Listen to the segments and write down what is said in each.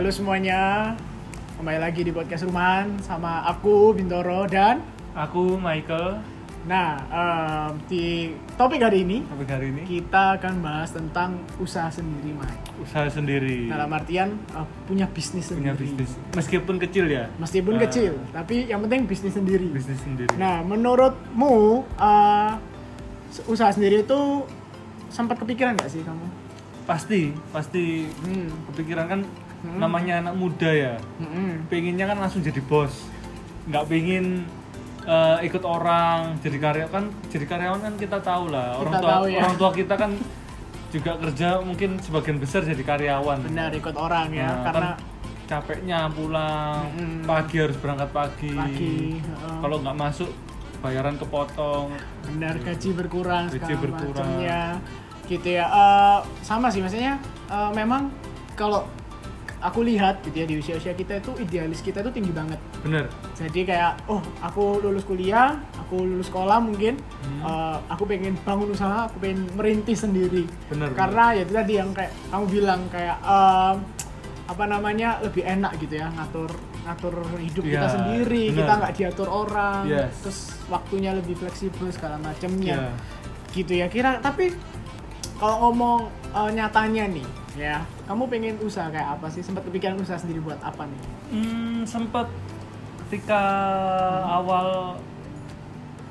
Halo semuanya, kembali lagi di podcast Rumahan sama aku Bintoro dan Aku Michael. nah di topik hari ini kita akan bahas tentang usaha sendiri, Mike. Usaha sendiri. Dalam artian punya bisnis sendiri. Punya bisnis. Meskipun kecil ya. Meskipun kecil, tapi yang penting bisnis sendiri. Bisnis sendiri. Nah, menurutmu usaha sendiri itu sempat kepikiran nggak sih kamu? Pasti kepikiran kan. Namanya anak muda ya. Pengennya kan langsung jadi bos. Nggak pengen ikut orang jadi karyawan kan kita tahu lah. Orang tua kita kan juga kerja mungkin sebagian besar jadi karyawan. Benar, ikut orang ya, Nah, karena kan capeknya pulang pagi, harus berangkat pagi. Kalau nggak masuk bayaran kepotong. Benar, gaji berkurang segala berkurang macamnya gitu ya. Sama sih, maksudnya memang kalau aku lihat gitu ya, di usia-usia kita itu idealis kita itu tinggi banget. Bener. Jadi kayak aku lulus kuliah, aku lulus sekolah mungkin, aku pengen bangun usaha, aku pengen merintis sendiri. Bener. Karena ya itu tadi yang kayak kamu bilang kayak lebih enak gitu ya, ngatur hidup kita sendiri. Bener. Kita nggak diatur orang. Yes. Terus waktunya lebih fleksibel segala macamnya. Gitu ya. Tapi kalau ngomong nyatanya nih ya, kamu pengen usaha kayak apa sih? Sempat kepikiran usaha sendiri buat apa nih? Sempat ketika awal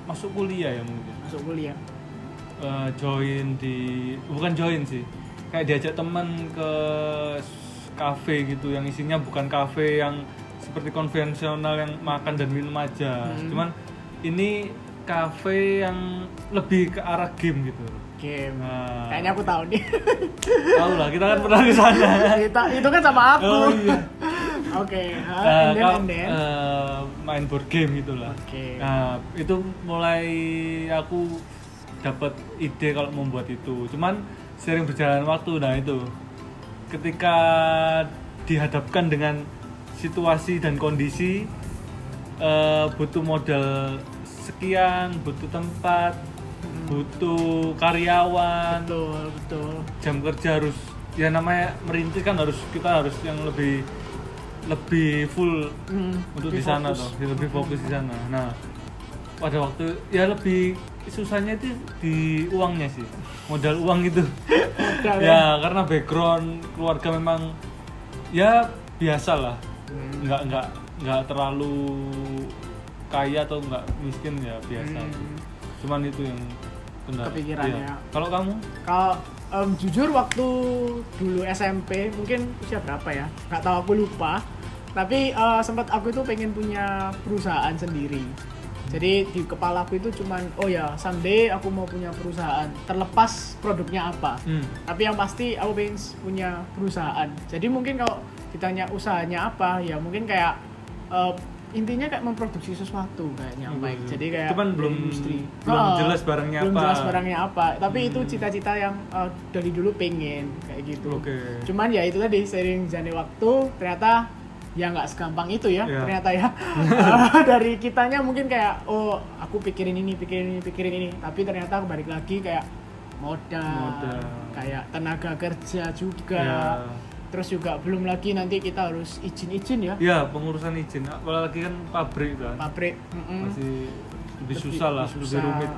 masuk kuliah ya mungkin. Masuk kuliah. Bukan join sih, kayak diajak teman ke kafe gitu yang isinya bukan kafe yang seperti konvensional yang makan dan minum aja. Cuman ini kafe yang lebih ke arah game gitu. Game. Nah, Kayaknya aku tahu nih. tahu lah, kita kan pernah ke sana. Itu kan sama aku. Oh iya. Oke. Kalau And then. main board game gitulah. Oke. Nah, itu mulai aku dapat ide kalau membuat itu. Cuman sering berjalan waktu, nah itu ketika dihadapkan dengan situasi dan kondisi, butuh modal sekian, butuh tempat, butuh karyawan, Betul. jam kerja harus, ya namanya merintis kan kita harus yang lebih full untuk di sana fokus. toh, lebih fokus di sana. Nah, pada waktu ya lebih susahnya itu di uangnya sih, modal uang itu. Ya karena background keluarga memang ya biasa lah, nggak terlalu kaya atau nggak miskin, ya biasa. Cuman itu yang Kepikiran ya. Kalau kamu? Kalau jujur waktu dulu SMP, mungkin usia berapa ya? Nggak tahu, aku lupa. Tapi sempat aku itu pengen punya perusahaan sendiri. Jadi di kepala aku itu cuman someday aku mau punya perusahaan, terlepas produknya apa. Tapi yang pasti aku pengen punya perusahaan. Jadi mungkin kalau ditanya usahanya apa, ya mungkin kayak intinya kayak memproduksi sesuatu kayaknya, Mike. Jadi kayak cuman belum jelas barangnya belum apa. jelas barangnya apa. Tapi itu cita-cita yang dari dulu pengen kayak gitu. Okay. Cuman ya itu tadi, sering jalannya waktu ternyata ya nggak segampang itu ya. Ternyata ya. Dari kitanya mungkin kayak aku pikirin ini. Tapi ternyata balik lagi kayak modal. Kayak tenaga kerja juga. Terus juga belum lagi nanti kita harus izin ya. Iya, pengurusan izin. Apalagi kan pabrik kan. Masih lebih susah lah, lebih rumit.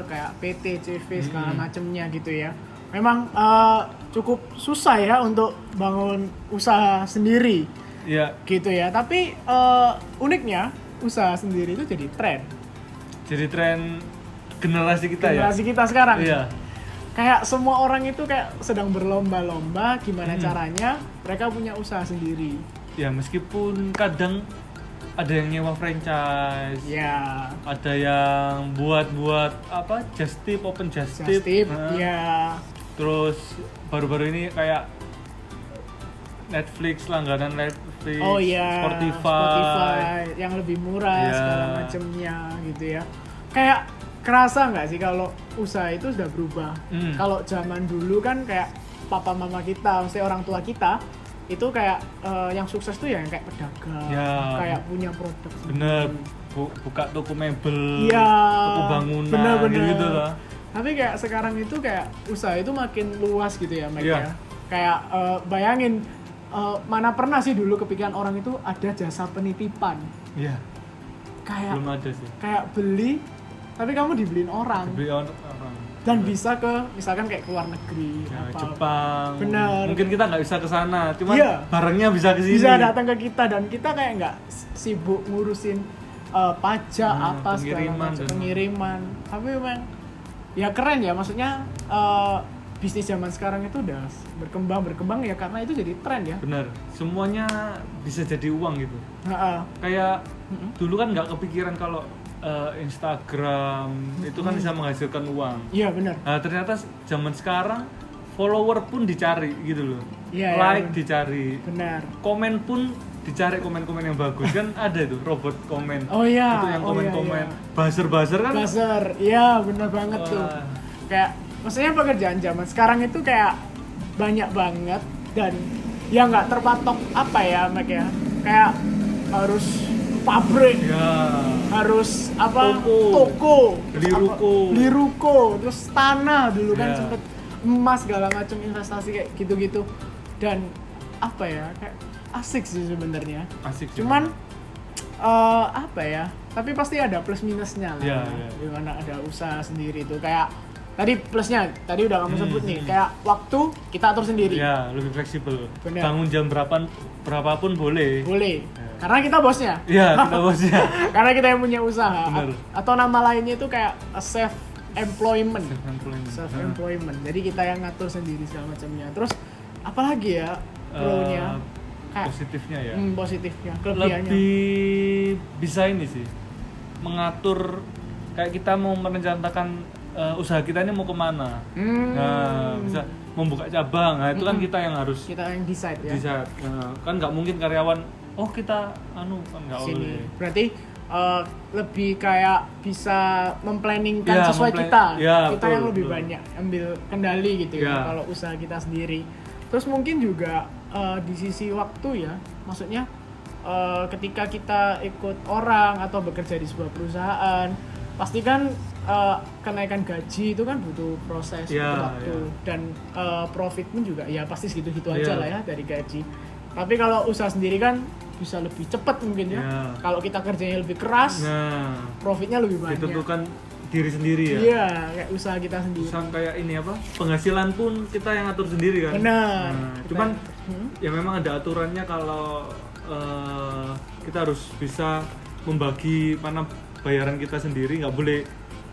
Kayak PT, CV segala macemnya gitu ya. Memang cukup susah ya untuk bangun usaha sendiri. Iya. Gitu ya. Tapi uniknya usaha sendiri itu jadi tren. Jadi tren generasi kita Generasi kita sekarang. Iya. Kayak semua orang itu kayak sedang berlomba-lomba gimana caranya mereka punya usaha sendiri. Ya, meskipun kadang ada yang nyewa franchise. Ya. Ada yang buat just tip, open just tip. Ya. Terus baru-baru ini kayak Netflix, langganan Netflix, Spotify yang lebih murah segala macamnya gitu ya. Kayak kerasa nggak sih kalau usaha itu sudah berubah? Kalau zaman dulu kan kayak papa mama kita, maksudnya orang tua kita itu kayak yang sukses tuh ya yang kayak pedagang, kayak punya produk sendiri. Bener, buka toko mebel, toko bangunan, bener. gitu lah. Tapi kayak sekarang itu kayak usaha itu makin luas gitu ya, Mike ya. Kayak bayangin mana pernah sih dulu kepikiran orang itu ada jasa penitipan. Iya. Kayak Belum ada sih. kayak beli tapi kamu dibeliin orang. Beli orang. Dan bisa ke misalkan kayak ke luar negeri Ya, apa. Jepang. Bener. Mungkin kita nggak bisa ke sana, cuman Iya. barangnya bisa ke sini. Bisa datang ke kita dan kita kayak nggak sibuk ngurusin pajak apa segala pengiriman macam, dan- pengiriman. Tapi memang ya keren ya, maksudnya bisnis zaman sekarang itu udah berkembang ya karena itu jadi tren ya. Bener. Semuanya bisa jadi uang gitu. Ha-ha. Kayak dulu kan nggak kepikiran kalau Instagram itu kan bisa menghasilkan uang. Iya benar. Nah, ternyata zaman sekarang follower pun dicari gitu loh. Iya, Like iya. dicari. Benar. Komen pun dicari, komen-komen yang bagus kan ada itu robot komen. Oh iya. Itu yang oh iya, komen-komen. iya. Buzzer kan. Buzzer, iya benar banget tuh. Wah. Kayak maksudnya pekerjaan zaman sekarang itu kayak banyak banget dan ya nggak terpatok apa ya Mac ya. Kayak harus pabrik, Ya. harus apa Toko. terus Beli apa, ruko. beli ruko, terus tanah dulu kan Ya. sempet emas segala macam investasi kayak gitu-gitu dan apa ya kayak asik sih sebenarnya. Asik sih. Cuman apa ya? Tapi pasti ada plus minusnya lah. Iya, ya. iya. Dimana ada usaha sendiri tuh kayak tadi plusnya tadi udah kamu sebut nih kayak waktu kita atur sendiri. Ya, lebih fleksibel. Bener. Bangun jam berapapun boleh. Boleh. Ya. Karena kita bosnya. Iya, kita bosnya. Karena kita yang punya usaha. Bener. Atau nama lainnya itu kayak self employment. Self-employment. Self employment. Jadi kita yang ngatur sendiri segala macamnya. Terus apalagi ya pro-nya? Kayak Positifnya ya. positifnya, kelebihannya. Lebih bisa ini sih. Mengatur kayak kita mau merencanakan usaha kita ini mau kemana. Nah, bisa membuka cabang. Nah, itu kan kita yang harus Kita yang decide ya. decide. Nah, kan nggak mungkin karyawan kita kan nggak Sini. boleh. Berarti lebih kayak bisa memplanningkan Ya, sesuai kita. ya, Kita betul, yang lebih betul. banyak ambil kendali gitu ya Ya. kalau usaha kita sendiri. Terus mungkin juga di sisi waktu ya, maksudnya ketika kita ikut orang atau bekerja di sebuah perusahaan, pasti kan kenaikan gaji itu kan butuh proses, Ya, butuh waktu dan profit pun juga ya pasti segitu-gitu aja Ya. lah ya dari gaji. Tapi kalau usaha sendiri kan bisa lebih cepat mungkin ya. Ya. Kalau kita kerjanya lebih keras, Nah, profitnya lebih banyak. ditentukan diri sendiri ya. Iya, kayak usaha kita sendiri. Usaha kayak ini apa? Penghasilan pun kita yang atur sendiri kan. Benar. Nah, Kita- cuman Hmm? ya memang ada aturannya kalau kita harus bisa membagi mana bayaran kita sendiri, nggak boleh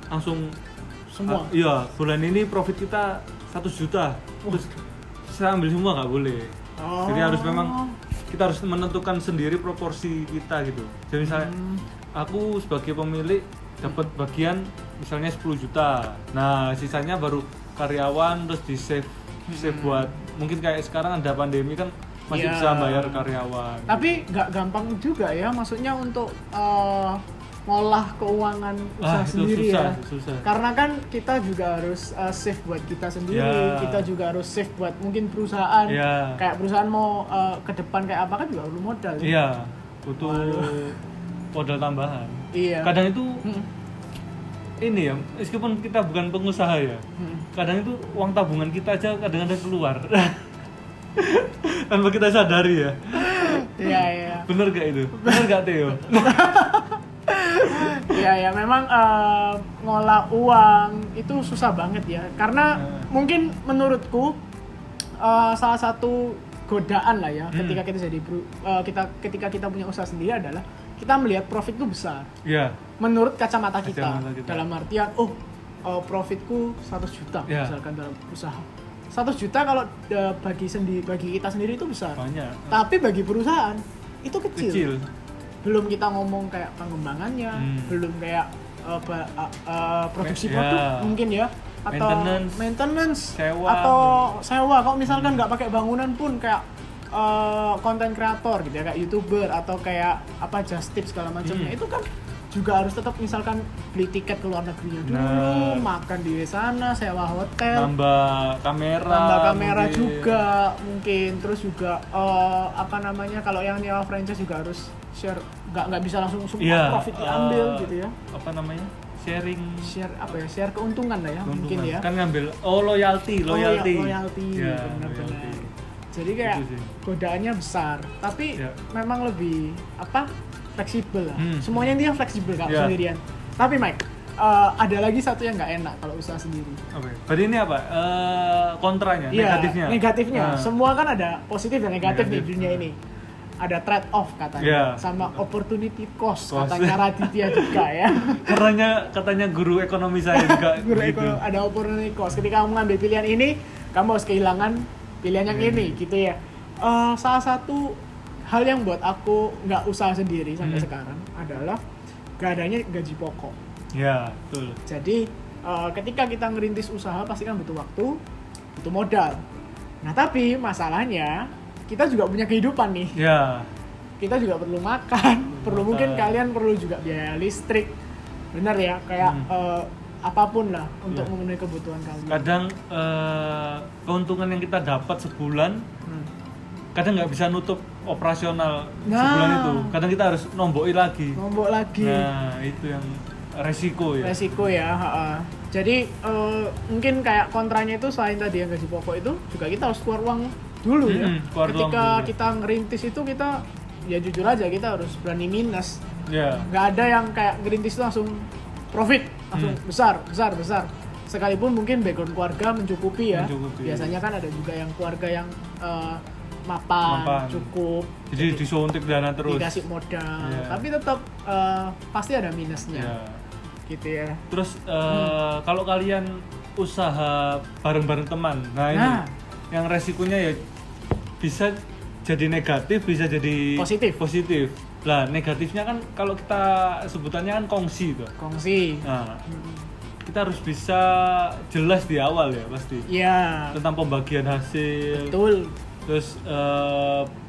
langsung Semua. iya, bulan ini profit kita 1 juta terus saya ambil semua, nggak boleh. Oh. Jadi harus memang kita harus menentukan sendiri proporsi kita gitu. Jadi misalnya aku sebagai pemilik dapat bagian misalnya 10 juta. Nah, sisanya baru karyawan terus di save buat mungkin kayak sekarang ada pandemi kan masih Iya. bisa bayar karyawan. Tapi nggak gampang juga ya, maksudnya untuk ngolah keuangan usaha itu sendiri susah, ya. susah. Karena kan kita juga harus save buat kita sendiri, Ya. kita juga harus save buat mungkin perusahaan. Ya. Kayak perusahaan mau ke depan kayak apa kan juga perlu modal. Iya, butuh modal tambahan. Iya. Kadang itu Hmm. ini ya, meskipun kita bukan pengusaha ya, kadang itu uang tabungan kita aja kadang-kadang keluar. Tanpa kita sadari ya. Iya, iya. Bener gak itu? Bener gak Theo? Iya ya memang ngolah uang itu susah banget ya karena mungkin menurutku salah satu godaan lah ya ketika kita jadi ketika kita punya usaha sendiri adalah kita melihat profit itu besar Iya. menurut kacamata kita, Kacamata kita. dalam artian profitku 100 juta Ya. misalkan dalam usaha 100 juta kalau bagi kita sendiri itu besar Banyak. tapi bagi perusahaan itu Kecil. belum kita ngomong kayak pengembangannya, belum kayak produksi Ya. produk mungkin ya, atau maintenance, sewa. atau sewa. Kalau misalkan nggak pakai bangunan pun kayak konten kreator gitu ya, kayak YouTuber atau kayak apa just tips segala macamnya itu kan juga harus tetap misalkan beli tiket ke luar negerinya dulu, Nah. makan di sana, sewa hotel, Nambah kamera. mungkin. juga mungkin, terus juga apa namanya kalau yang nyewa franchise juga harus share, nggak bisa langsung semua Iya. profit diambil gitu ya, Apa namanya? Sharing. share keuntungan lah ya mungkin ya. Kan ngambil loyalty. Loyalty. Ya, Benar-benar. loyalty. Jadi kayak Itu sih. godaannya besar, tapi Ya. memang lebih fleksibel lah. Hmm. Semuanya dia fleksibel kalau Ya. sendirian. Tapi Mike, ada lagi satu yang nggak enak kalau usaha sendiri. Oke. Berarti ini apa? Kontranya, Iya, negatifnya. negatifnya. Nah. Semua kan ada positif dan negatif di Negatif. dunia ini. Ada trade off katanya, Iya. sama opportunity cost, Cost. katanya Raditya juga ya. Katanya guru ekonomi saya juga Guru gitu. ada opportunity cost. Ketika kamu ngambil pilihan ini, kamu harus kehilangan pilihan yang ini, gitu ya. Salah satu hal yang buat aku nggak usaha sendiri sampai sekarang adalah gak adanya gaji pokok. Ya, betul. Jadi ketika kita ngerintis usaha pasti kan butuh waktu, butuh modal. Nah tapi masalahnya kita juga punya kehidupan nih. Ya, Kita juga perlu makan, mungkin kalian perlu juga biaya listrik, benar ya, kayak apapun lah untuk Iya. memenuhi kebutuhan kalian. kadang keuntungan yang kita dapat sebulan kadang nggak bisa nutup operasional sebulan itu. Kadang kita harus nomboi lagi. Nombok lagi. Nah, itu yang resiko ya. Resiko ya. Jadi mungkin kayak kontranya itu selain tadi yang gaji pokok itu juga kita harus keluar uang dulu ya. Keluar uang Ketika dulu. kita ngerintis itu kita ya jujur aja kita harus berani minus. Ya. Nggak ada yang kayak ngerintis itu langsung profit, langsung besar. Sekalipun mungkin background keluarga mencukupi ya. Mencukupi. Biasanya kan ada juga yang keluarga yang mapan, cukup. Jadi disuntik dana terus. Dikasih modal. Iya. Tapi tetap pasti ada minusnya. Ya. Gitu ya. Terus kalau kalian usaha bareng-bareng teman, nah ini yang resikonya ya bisa jadi negatif, bisa jadi positif. Lah negatifnya kan kalau kita sebutannya kan kongsi tuh. Kongsi. Nah, kita harus bisa jelas di awal ya pasti Iya. tentang pembagian hasil. Betul. Terus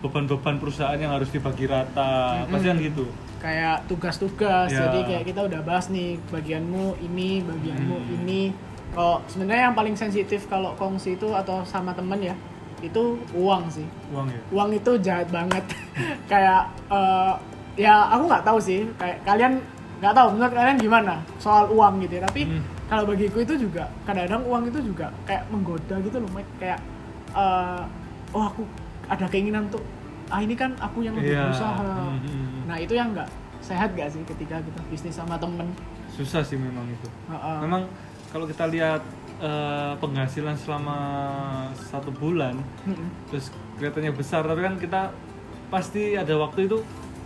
beban-beban perusahaan yang harus dibagi rata, pasti kan gitu. Kayak tugas-tugas. Ya. Jadi kayak kita udah bahas nih bagianmu ini, bagianmu ini. Kalau sebenarnya yang paling sensitif kalau kongsi itu atau sama temen ya, itu uang sih. Uang ya. Uang itu jahat banget. Kayak ya aku nggak tahu sih. Kayak kalian nggak tahu menurut kalian gimana soal uang gitu ya. Tapi kalau bagiku itu juga kadang-kadang uang itu juga kayak menggoda gitu loh, Mike. Kayak oh aku ada keinginan untuk ini kan aku yang lebih berusaha. Nah itu yang nggak sehat gak sih ketika kita bisnis sama temen. Susah sih memang itu. Memang kalau kita lihat penghasilan selama 1 bulan terus kelihatannya besar, tapi kan kita pasti ada waktu itu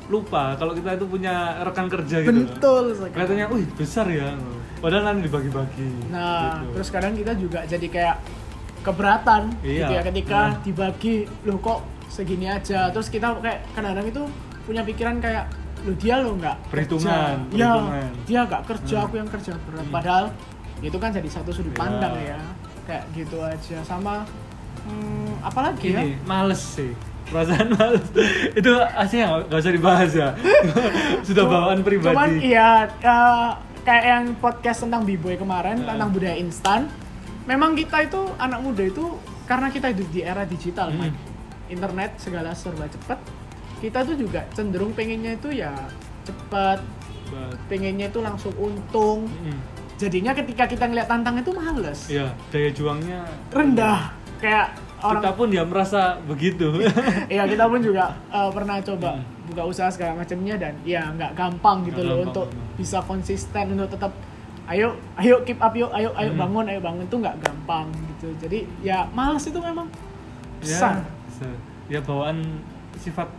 lupa kalau kita itu punya rekan kerja gitu. Betul sekali. Kelihatannya, wih besar ya, padahal nanti dibagi-bagi. Nah gitu. terus kadang kita juga jadi kayak keberatan gitu ya ketika dibagi, loh kok segini aja. Terus kita kayak kadang-kadang itu punya pikiran kayak, loh dia lo nggak kerja, ya dia nggak kerja, aku yang kerja berat. Padahal itu kan jadi satu sudut pandang ya, kayak gitu aja. Sama apalagi ini ya, males sih, perasaan males itu aslinya nggak usah dibahas ya. Sudah bawaan pribadi. Cuman iya kayak yang podcast tentang B-Boy kemarin tentang budaya instan. Memang kita itu anak muda itu karena kita hidup di era digital, Mike. Internet segala serba cepat. Kita tuh juga cenderung pengennya itu ya cepat, pengennya itu langsung untung. Jadinya ketika kita ngeliat tantangan itu males. Iya, daya juangnya rendah. Kayak orang kita pun ya merasa begitu. Iya, kita pun juga pernah coba buka usaha segala macamnya dan ya nggak gampang gitu loh untuk bisa konsisten, untuk tetap ayo keep up yuk, ayo bangun tuh nggak gampang gitu. Jadi ya malas itu memang besar. Ya bawaan sifat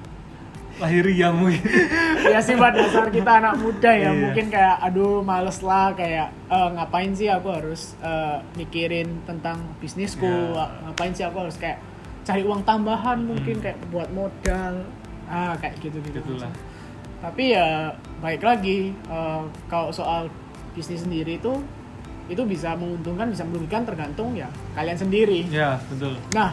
lahiriah mungkin. Ya sifat dasar kita anak muda ya. Iya. Mungkin kayak aduh males lah, kayak ngapain sih aku harus mikirin tentang bisnisku, ngapain sih aku harus kayak cari uang tambahan, mungkin kayak buat modal kayak gitu. Gitulah. Tapi ya baik lagi, kalau soal bisnis sendiri itu bisa menguntungkan, bisa merugikan, tergantung ya kalian sendiri. Ya, betul. Nah,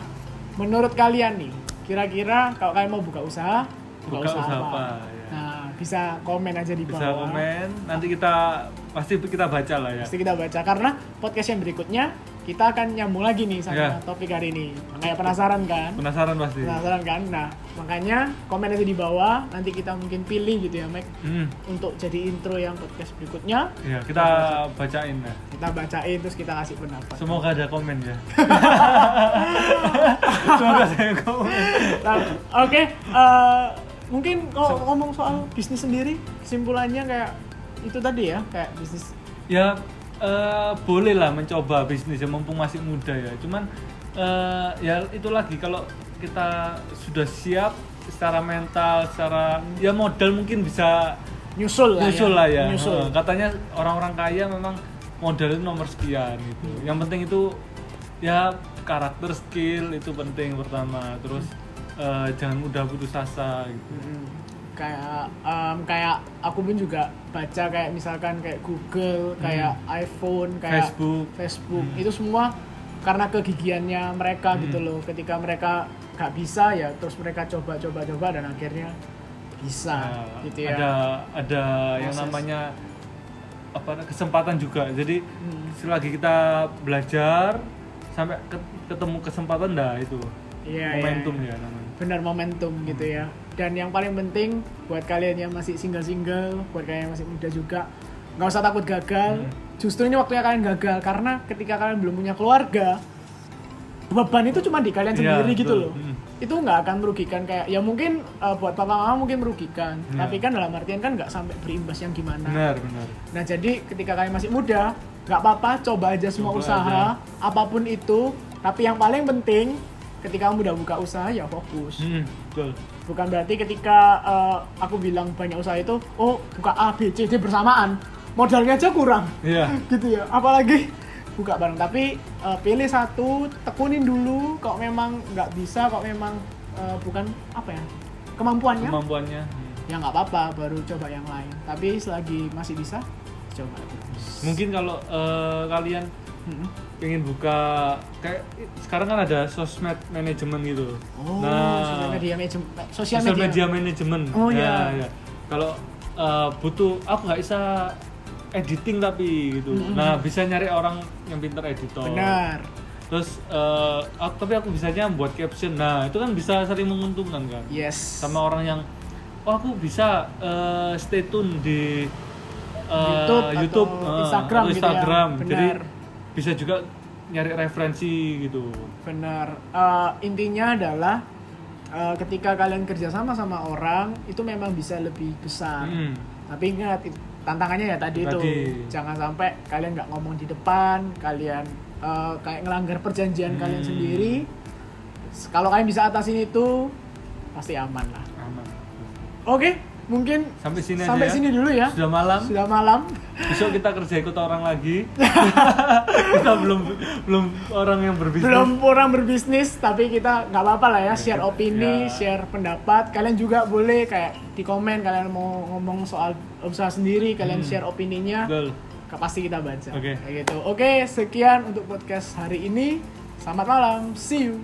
menurut kalian nih, kira-kira kalau kalian mau buka usaha Buka usaha apa? Ya. Nah, bisa komen aja di bawah. Bisa komen, nanti kita pasti kita baca lah ya. Pasti kita baca karena podcast yang berikutnya kita akan nyambung lagi nih sama Ya. topik hari ini. Makanya penasaran kan? Penasaran pasti. Penasaran kan? Nah, makanya komen aja di bawah, nanti kita mungkin pilih gitu ya, Mac, untuk jadi intro yang podcast berikutnya. Ya, kita bacain ya. Kita bacain terus kita kasih pendapat. Semoga ada komen ya. Semoga ada yang komen. Nah, oke, mungkin kalau ngomong soal bisnis sendiri, kesimpulannya kayak itu tadi ya, kayak bisnis. Ya boleh lah mencoba bisnis ya mumpung masih muda ya. Cuman ya itu lagi kalau kita sudah siap secara mental, secara ya modal mungkin bisa Nyusul lah ya. Nyusul. Katanya orang-orang kaya memang modal itu nomor sekian gitu. Yang penting itu ya karakter, skill itu penting pertama. Terus jangan mudah putus asa gitu. Kayak aku pun juga baca kayak misalkan kayak Google, kayak iPhone, kayak Facebook. Itu semua karena kegigihannya mereka gitu loh. Ketika mereka gak bisa ya terus mereka coba dan akhirnya bisa gitu ya. Ada yang namanya kesempatan juga. Jadi selagi kita belajar sampai ketemu kesempatan itu momentum ya namanya. Benar, momentum gitu ya. Dan yang paling penting buat kalian yang masih single, buat kalian yang masih muda juga, nggak usah takut gagal. Justru ini waktunya kalian gagal karena ketika kalian belum punya keluarga, beban itu cuma di kalian sendiri gitu loh. Itu nggak akan merugikan kayak ya mungkin buat papa mama mungkin merugikan, tapi kan dalam artian kan nggak sampai berimbas yang gimana. Benar. Nah jadi ketika kalian masih muda, nggak apa-apa, coba aja semua usaha apapun itu. Tapi yang paling penting ketika kamu udah buka usaha ya fokus. Betul. Bukan berarti ketika aku bilang banyak usaha itu, buka A, B, C, D bersamaan, modalnya aja kurang. Iya. Gitu ya. Apalagi buka bareng. Tapi pilih satu, tekunin dulu. Kok memang nggak bisa, kok memang bukan kemampuannya. Ya nggak apa-apa, baru coba yang lain. Tapi selagi masih bisa, coba. Mungkin kalau kalian pengen buka kayak sekarang kan ada sosmed manajemen gitu. Sosial media manajemen. Oh ya. Kalau butuh aku nggak bisa editing tapi gitu. Nah, bisa nyari orang yang pintar editor. Benar. Terus tapi aku bisanya buat caption. Nah, itu kan bisa saling menguntungkan kan. Yes. Sama orang yang aku bisa stay tune di YouTube Instagram, atau gitu ya. Jadi bisa juga nyari referensi gitu. Benar. Intinya adalah ketika kalian kerja sama orang itu memang bisa lebih besar. Tapi ingat tantangannya ya tadi itu jangan sampai kalian nggak ngomong di depan, kalian kayak ngelanggar perjanjian kalian sendiri. Kalau kalian bisa atasin itu pasti aman lah. Oke, mungkin sampai sini dulu ya. Sudah malam. Besok kita kerja ikut orang lagi. Kita belum orang yang berbisnis. Belum orang berbisnis, tapi kita nggak apa-apa lah ya, share opini, share pendapat. Kalian juga boleh kayak di komen kalian mau ngomong soal usaha sendiri, kalian share opininya. Betul. Pasti kita baca. Kayak gitu. Oke, sekian untuk podcast hari ini. Selamat malam. See you.